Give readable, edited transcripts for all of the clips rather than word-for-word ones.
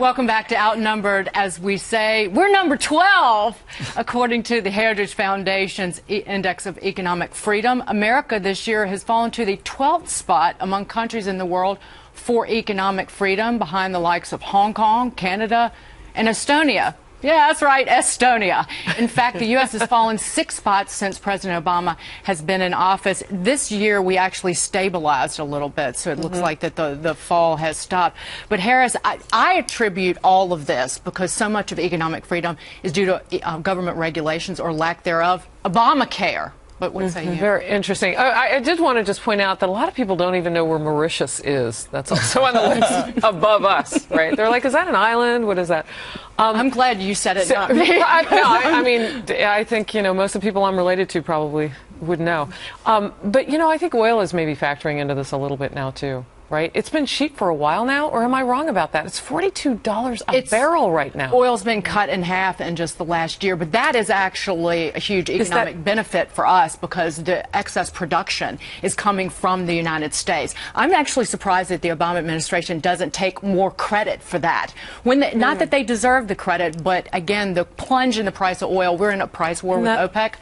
Welcome back to Outnumbered. As we say, we're number 12, according to the Heritage Foundation's Index of Economic Freedom. America this year has fallen to the 12th spot among countries in the world for economic freedom, behind the likes of Hong Kong, Canada, and Estonia. Yeah, that's right, Estonia. In fact, the U.S. has fallen 6 spots since President Obama has been in office. This year, we actually stabilized a little bit, so it looks like that the fall has stopped. But Harris, I attribute all of this, because so much of economic freedom is due to government regulations or lack thereof. Obamacare. But what say you? Very interesting. I did want to just point out that a lot of people don't even know where Mauritius is. That's also on the list above us, right? They're like, is that an island? What is that? I'm glad you said it, not me. I mean, I think, most of the people I'm related to probably would know. But, I think oil is maybe factoring into this a little bit now, too. Right? It's been cheap for a while now, or am I wrong about that? It's $42 a barrel right now. Oil's been cut in half in just the last year, but that is actually a huge economic benefit for us, because the excess production is coming from the United States. I'm actually surprised that the Obama administration doesn't take more credit for that. Not that they deserve the credit, but again, the plunge in the price of oil, we're in a price war with OPEC.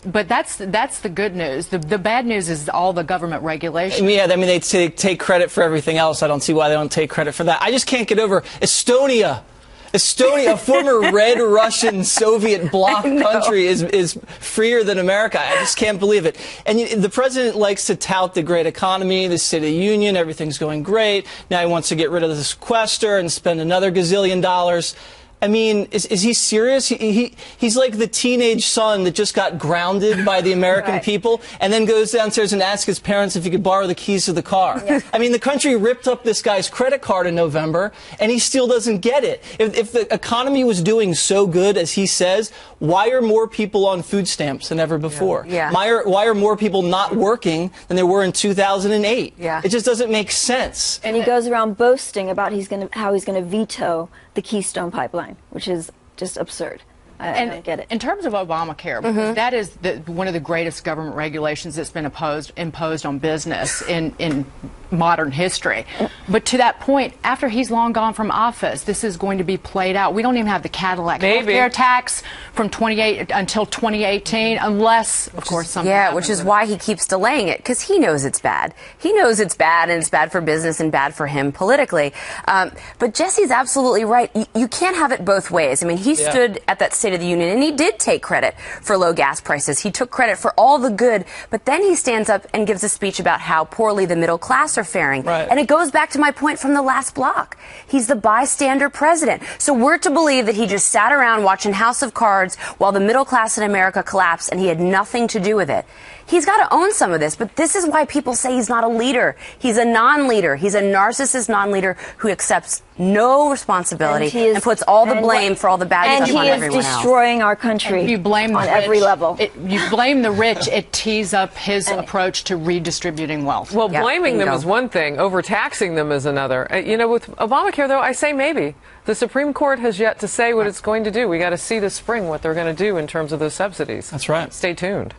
But that's the good news. The bad news is all the government regulation. Yeah, I mean, they take credit for everything else. I don't see why they don't take credit for that. I just can't get over Estonia. Estonia, a former Red Russian Soviet bloc country, is freer than America. I just can't believe it. And the president likes to tout the great economy, the State of the Union, everything's going great. Now he wants to get rid of the sequester and spend another gazillion dollars. I mean, is he serious? He's like the teenage son that just got grounded by the American people and then goes downstairs and asks his parents if he could borrow the keys to the car. Yeah. I mean, the country ripped up this guy's credit card in November, and he still doesn't get it. If the economy was doing so good as he says, why are more people on food stamps than ever before? Yeah. Why are more people not working than there were in 2008? Yeah. It just doesn't make sense. And he goes around boasting about how he's going to veto the Keystone Pipeline, which is just absurd. I don't get it. In terms of Obamacare, because that is one of the greatest government regulations that's been imposed on business in modern history. But to that point, after he's long gone from office, this is going to be played out. We don't even have the Cadillac healthcare tax from until 2018, unless, of course, something happens. Which is why he keeps delaying it, because he knows it's bad. He knows it's bad, and it's bad for business and bad for him politically. But Jesse's absolutely right. You can't have it both ways. I mean, he stood at that State of the Union, and he did take credit for low gas prices. He took credit for all the good, but then he stands up and gives a speech about how poorly the middle class are faring. Right. And it goes back to my point from the last block. He's the bystander president. So we're to believe that he just sat around watching House of Cards while the middle class in America collapsed, and he had nothing to do with it. He's got to own some of this, but this is why people say he's not a leader. He's a non-leader. He's a narcissist non-leader who accepts no responsibility and puts all the blame for all the bad stuff on everyone else. And he is destroying our country on every level. You blame the rich, it tees up his approach to redistributing wealth. Well, blaming them is one thing, overtaxing them is another. With Obamacare, though, I say maybe. The Supreme Court has yet to say what it's going to do. We got to see this spring what they're going to do in terms of those subsidies. That's right. Stay tuned.